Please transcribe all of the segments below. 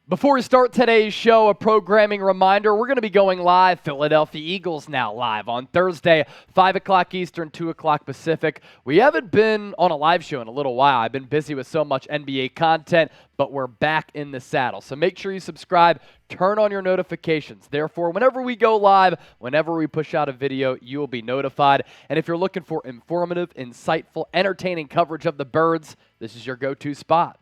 Before we start today's show, a programming reminder, we're going to be going live, Philadelphia Eagles now live on Thursday, 5 o'clock Eastern, 2 o'clock Pacific. We haven't been on a live show in a little while. I've been busy with so much NBA content, but we're back in the saddle. So make sure you subscribe, turn on your notifications. Therefore, whenever we go live, whenever we push out a video, you will be notified. And if you're looking for informative, insightful, entertaining coverage of the Birds, this is your go-to spot.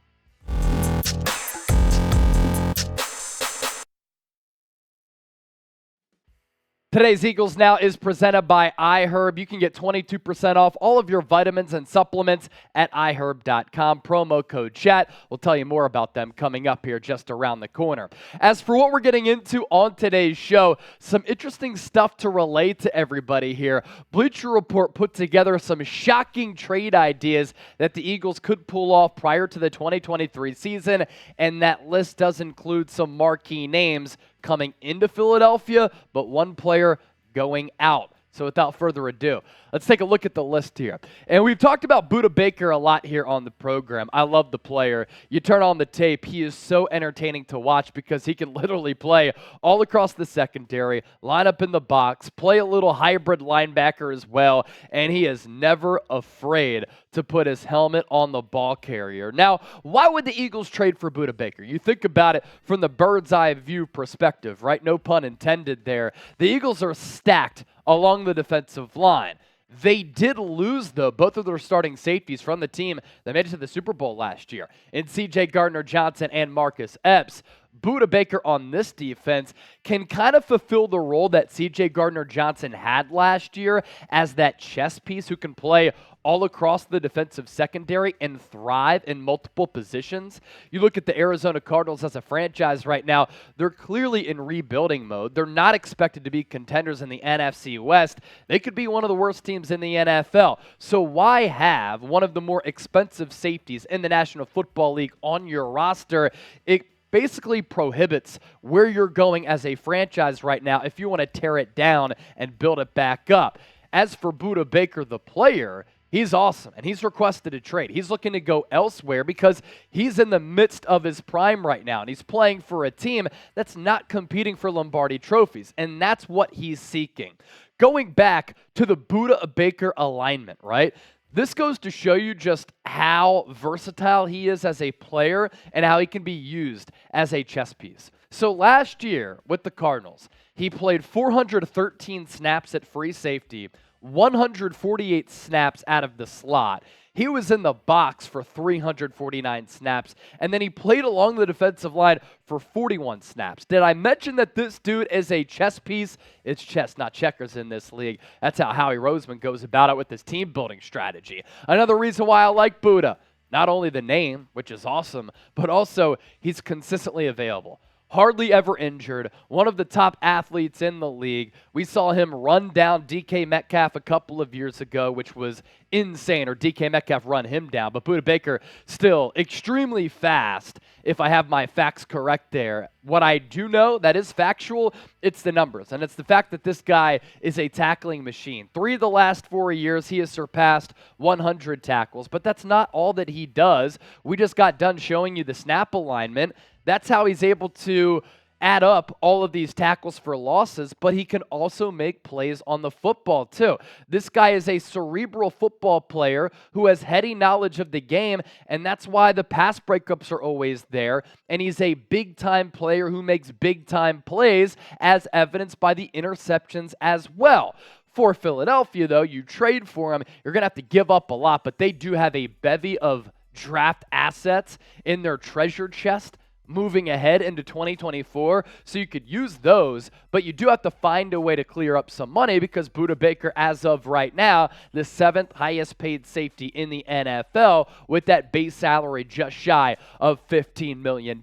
Today's Eagles Now is presented by iHerb. You can get 22% off all of your vitamins and supplements at iHerb.com. Promo code CHAT. We'll tell you more about them coming up here just around the corner. As for what we're getting into on today's show, some interesting stuff to relay to everybody here. Bleacher Report put together some shocking trade ideas that the Eagles could pull off prior to the 2023 season, and that list does include some marquee names coming into Philadelphia, but one player going out. So without further ado, let's take a look at the list here. And we've talked about Buddah Baker a lot here on the program. I love the player. You turn on the tape, he is so entertaining to watch because he can literally play all across the secondary, line up in the box, play a little hybrid linebacker as well, and he is never afraid to put his helmet on the ball carrier. Now, why would the Eagles trade for Buddah Baker? You think about it from the bird's eye view perspective, right? No pun intended there. The Eagles are stacked along the defensive line. They did lose, though, both of their starting safeties from the team that made it to the Super Bowl last year, in C.J. Gardner-Johnson and Marcus Epps. Buddah Baker on this defense can kind of fulfill the role that C.J. Gardner-Johnson had last year as that chess piece who can play all across the defensive secondary and thrive in multiple positions. You look at the Arizona Cardinals as a franchise right now, they're clearly in rebuilding mode. They're not expected to be contenders in the NFC West. They could be one of the worst teams in the NFL. So why have one of the more expensive safeties in the National Football League on your roster? It basically prohibits where you're going as a franchise right now if you want to tear it down and build it back up. As for Buddah Baker, the player, he's awesome, and he's requested a trade. He's looking to go elsewhere because he's in the midst of his prime right now, and he's playing for a team that's not competing for Lombardi trophies, and that's what he's seeking. Going back to the Buddah Baker alignment, right? This goes to show you just how versatile he is as a player and how he can be used as a chess piece. So last year with the Cardinals, he played 413 snaps at free safety, 148 snaps out of the slot. He was in the box for 349 snaps, and then he played along the defensive line for 41 snaps. Did I mention that this dude is a chess piece? It's chess, not checkers in this league. That's how Howie Roseman goes about it with his team-building strategy. Another reason why I like Buddah, not only the name, which is awesome, but also he's consistently available. Hardly ever injured, one of the top athletes in the league. We saw him run down DK Metcalf a couple of years ago, which was insane, or DK Metcalf run him down. But Buddah Baker still extremely fast, if I have my facts correct there. What I do know that is factual, it's the numbers, and it's the fact that this guy is a tackling machine. 3 of the last 4 years, he has surpassed 100 tackles, but that's not all that he does. We just got done showing you the snap alignment. That's how he's able to add up all of these tackles for losses, but he can also make plays on the football too. This guy is a cerebral football player who has heady knowledge of the game, and that's why the pass breakups are always there, and he's a big-time player who makes big-time plays, as evidenced by the interceptions as well. For Philadelphia, though, you trade for him, you're going to have to give up a lot, but they do have a bevy of draft assets in their treasure chest moving ahead into 2024, so you could use those, but you do have to find a way to clear up some money because Buddah Baker, as of right now, the 7th highest paid safety in the NFL with that base salary just shy of $15 million.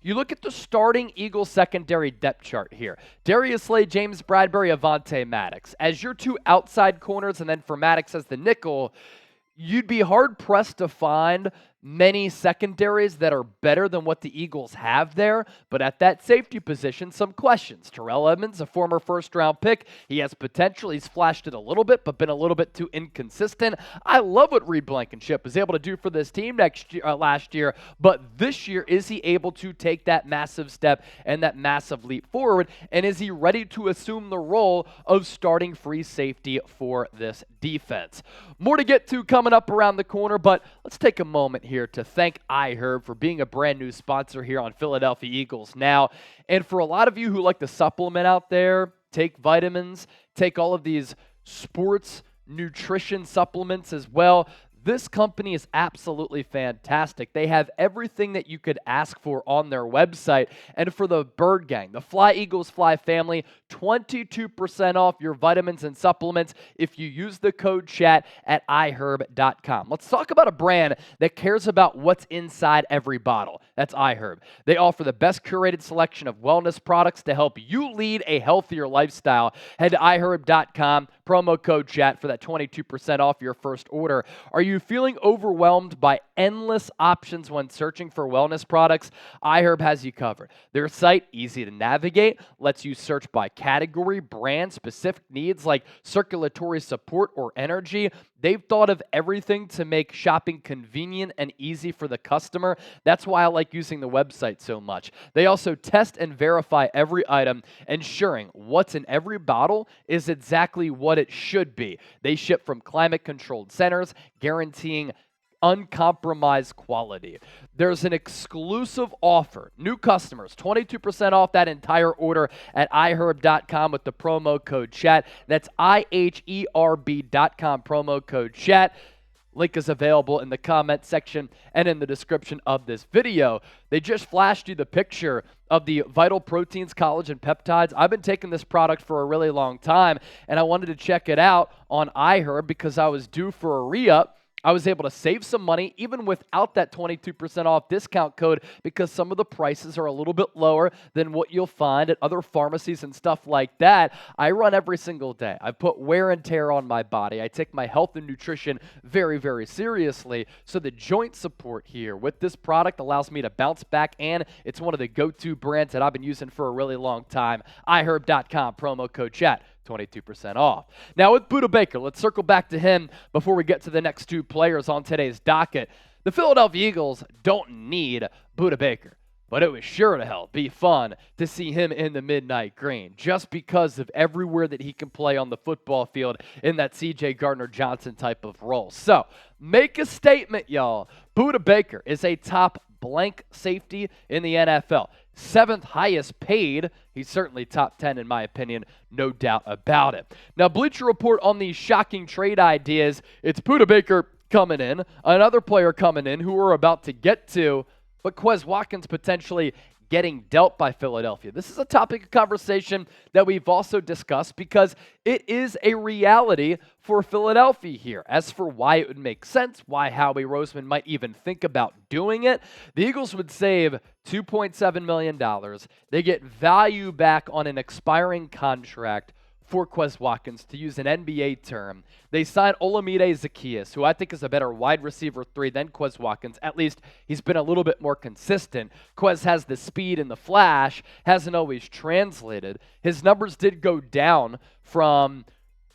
You look at the starting Eagles secondary depth chart here. Darius Slay, James Bradbury, Avonte Maddox. As your two outside corners, and then for Maddox as the nickel, you'd be hard-pressed to find many secondaries that are better than what the Eagles have there, but at that safety position, some questions. Terrell Edmunds, a former first-round pick, he has potential. He's flashed it a little bit, but been a little bit too inconsistent. I love what Reed Blankenship was able to do for this team last year, but this year, is he able to take that massive step and that massive leap forward, and is he ready to assume the role of starting free safety for this defense? More to get to coming up around the corner, but let's take a moment here to thank iHerb for being a brand new sponsor here on Philadelphia Eagles Now. And for a lot of you who like to supplement out there, take vitamins, take all of these sports nutrition supplements as well, this company is absolutely fantastic. They have everything that you could ask for on their website. And for the Bird Gang, the Fly Eagles Fly family, 22% off your vitamins and supplements if you use the code CHAT at iHerb.com. Let's talk about a brand that cares about what's inside every bottle. That's iHerb. They offer the best curated selection of wellness products to help you lead a healthier lifestyle. Head to iHerb.com, promo code CHAT for that 22% off your first order. Are you feeling overwhelmed by endless options when searching for wellness products? iHerb has you covered. Their site, easy to navigate, lets you search by category, brand, specific needs like circulatory support or energy. They've thought of everything to make shopping convenient and easy for the customer. That's why I like using the website so much. They also test and verify every item, ensuring what's in every bottle is exactly what it should be. They ship from climate-controlled centers, guaranteeing uncompromised quality. There's an exclusive offer. New customers, 22% off that entire order at iHerb.com with the promo code CHAT. That's iHerb.com, promo code CHAT. Link is available in the comment section and in the description of this video. They just flashed you the picture of the Vital Proteins Collagen Peptides. I've been taking this product for a really long time, and I wanted to check it out on iHerb because I was due for a re-up. I was able to save some money even without that 22% off discount code because some of the prices are a little bit lower than what you'll find at other pharmacies and stuff like that. I run every single day. I put wear and tear on my body. I take my health and nutrition very, very seriously. So the joint support here with this product allows me to bounce back, and it's one of the go-to brands that I've been using for a really long time. iHerb.com, promo code CHAT. 22% off. Now with Buddah Baker, let's circle back to him before we get to the next two players on today's docket. The Philadelphia Eagles don't need Buddah Baker, but it was sure to hell be fun to see him in the midnight green just because of everywhere that he can play on the football field in that C.J. Gardner-Johnson type of role. So make a statement, y'all. Buddah Baker is a top blank safety in the NFL. 7th highest paid. He's certainly top 10 in my opinion, no doubt about it. Now, Bleacher Report on these shocking trade ideas. It's Buddah Baker coming in, another player coming in who we're about to get to, but Quez Watkins potentially getting dealt by Philadelphia. This is a topic of conversation that we've also discussed because it is a reality for Philadelphia here. As for why it would make sense, why Howie Roseman might even think about doing it, the Eagles would save $2.7 million. They get value back on an expiring contract for Quez Watkins, to use an NBA term. They signed Olamide Zaccheaus, who I think is a better wide receiver 3 than Quez Watkins. At least he's been a little bit more consistent. Quez has the speed and the flash, hasn't always translated. His numbers did go down from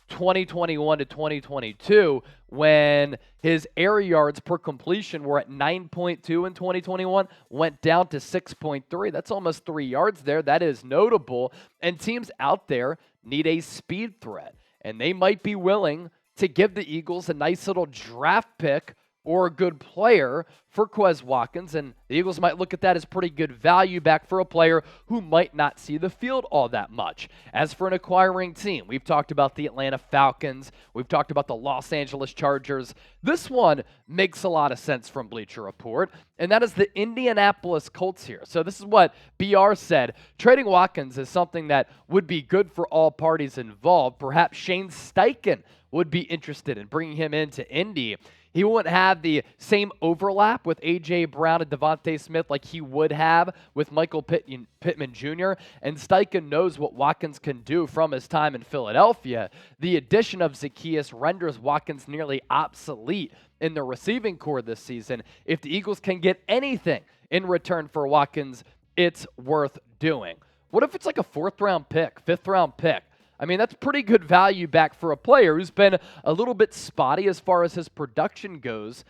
2021 to 2022 when his air yards per completion were at 9.2 in 2021, went down to 6.3. That's almost 3 yards there. That is notable. And teams out there need a speed threat, and they might be willing to give the Eagles a nice little draft pick or a good player for Quez Watkins, and the Eagles might look at that as pretty good value back for a player who might not see the field all that much. As for an acquiring team, we've talked about the Atlanta Falcons, we've talked about the Los Angeles Chargers. This one makes a lot of sense from Bleacher Report, and that is the Indianapolis Colts here. So this is what BR said. Trading Watkins is something that would be good for all parties involved. Perhaps Shane Steichen would be interested in bringing him into Indy. He won't have the same overlap with A.J. Brown and Devontae Smith like he would have with Michael Pittman Jr., and Steichen knows what Watkins can do from his time in Philadelphia. The addition of Zaccheaus renders Watkins nearly obsolete in the receiving core this season. If the Eagles can get anything in return for Watkins, it's worth doing. What if it's like a 4th-round pick, 5th-round pick? I mean, that's pretty good value back for a player who's been a little bit spotty as far as his production goes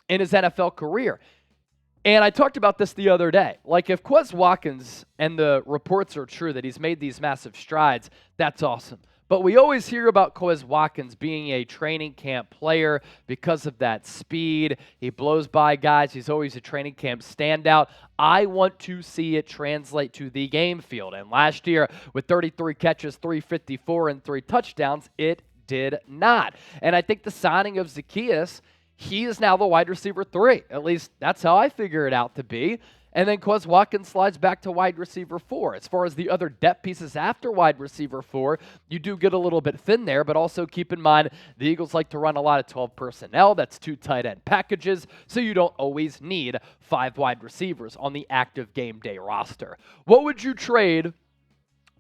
in his NFL career. And I talked about this the other day. Like, if Quez Watkins, and the reports are true that he's made these massive strides, that's awesome. But we always hear about Quez Watkins being a training camp player because of that speed. He blows by guys. He's always a training camp standout. I want to see it translate to the game field. And last year, with 33 catches, 354, and 3 touchdowns, it did not. And I think the signing of Zaccheaus, he is now the wide receiver 3. At least that's how I figure it out to be. And then Quez Watkins slides back to wide receiver 4. As far as the other depth pieces after wide receiver 4, you do get a little bit thin there, but also keep in mind the Eagles like to run a lot of 12 personnel. That's 2 tight end packages, so you don't always need 5 wide receivers on the active game day roster. What would you trade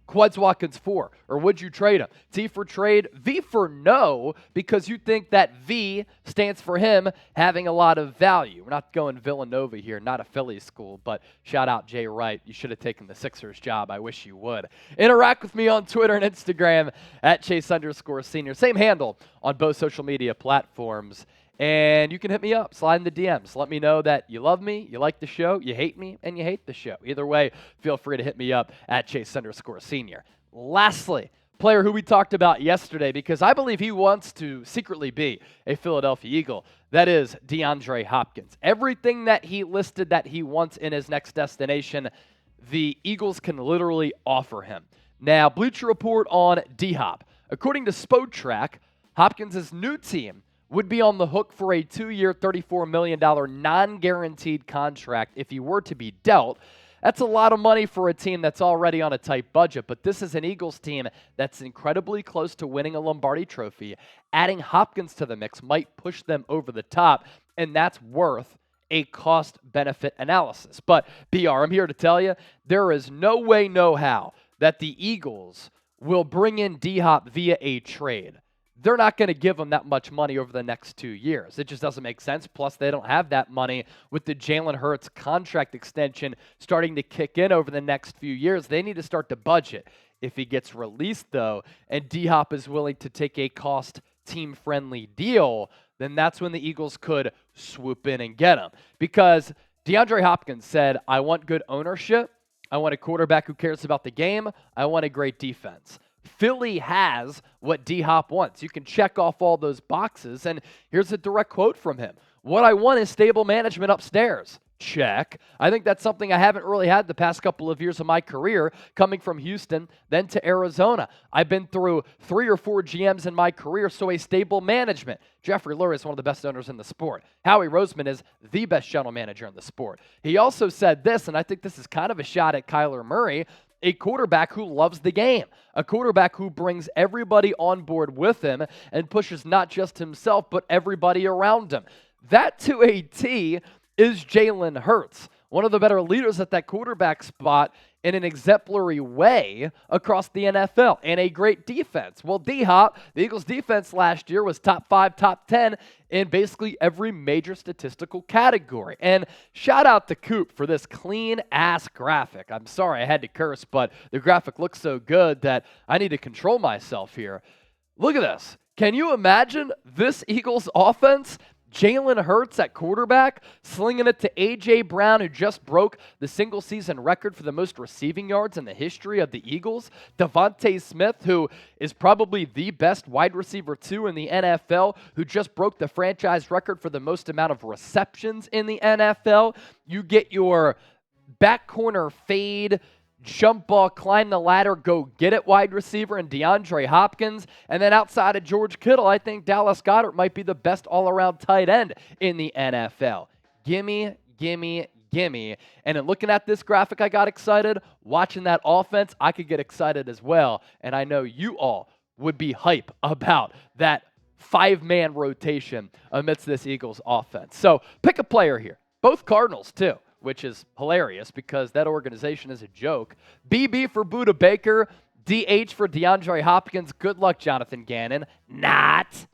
Quez Watkins for? Or would you trade him? T for trade, V for no, because you think that V stands for him having a lot of value. We're not going Villanova here, not a Philly school, but shout out Jay Wright. You should have taken the Sixers job. I wish you would. Interact with me on Twitter and Instagram at Chase_Senior. Same handle on both social media platforms. And you can hit me up, slide in the DMs. Let me know that you love me, you like the show, you hate me, and you hate the show. Either way, feel free to hit me up at Chase_Senior. Lastly, player who we talked about yesterday, because I believe he wants to secretly be a Philadelphia Eagle. That is DeAndre Hopkins. Everything that he listed that he wants in his next destination, the Eagles can literally offer him. Now, Bleacher Report on D-Hop. According to Spotrac, Hopkins' new team would be on the hook for a 2-year, $34 million non-guaranteed contract if he were to be dealt. That's a lot of money for a team that's already on a tight budget, but this is an Eagles team that's incredibly close to winning a Lombardi trophy. Adding Hopkins to the mix might push them over the top, and that's worth a cost-benefit analysis. But, BR, I'm here to tell you, there is no way, no how that the Eagles will bring in D-Hop via a trade. They're not going to give him that much money over the next 2 years. It just doesn't make sense. Plus, they don't have that money with the Jalen Hurts contract extension starting to kick in over the next few years. They need to start to budget. If he gets released, though, and D-Hop is willing to take a cost team-friendly deal, then that's when the Eagles could swoop in and get him. Because DeAndre Hopkins said, I want good ownership. I want a quarterback who cares about the game. I want a great defense. Philly has what D-Hop wants. You can check off all those boxes, and here's a direct quote from him. What I want is stable management upstairs. Check. I think that's something I haven't really had the past couple of years of my career, coming from Houston, then to Arizona. I've been through 3 or 4 GMs in my career, so a stable management. Jeffrey Lurie is one of the best owners in the sport. Howie Roseman is the best general manager in the sport. He also said this, and I think this is kind of a shot at Kyler Murray, a quarterback who loves the game, a quarterback who brings everybody on board with him and pushes not just himself, but everybody around him. That, to a T, is Jalen Hurts, one of the better leaders at that quarterback spot in an exemplary way across the NFL, and a great defense. Well, D-Hop, the Eagles' defense last year was top 5, top 10 in basically every major statistical category. And shout out to Coop for this clean-ass graphic. I'm sorry I had to curse, but the graphic looks so good that I need to control myself here. Look at this. Can you imagine this Eagles offense? Jalen Hurts at quarterback, slinging it to A.J. Brown, who just broke the single-season record for the most receiving yards in the history of the Eagles. Devontae Smith, who is probably the best wide receiver 2 in the NFL, who just broke the franchise record for the most amount of receptions in the NFL. You get your back corner fade, jump ball, climb the ladder, go get it wide receiver, and DeAndre Hopkins. And then outside of George Kittle, I think Dallas Goedert might be the best all-around tight end in the NFL. Gimme, gimme, gimme. And in looking at this graphic, I got excited. Watching that offense, I could get excited as well. And I know you all would be hype about that 5-man rotation amidst this Eagles offense. So pick a player here. Both Cardinals, too, which is hilarious because that organization is a joke. BB for Buddah Baker, DH for DeAndre Hopkins. Good luck, Jonathan Gannon. Not.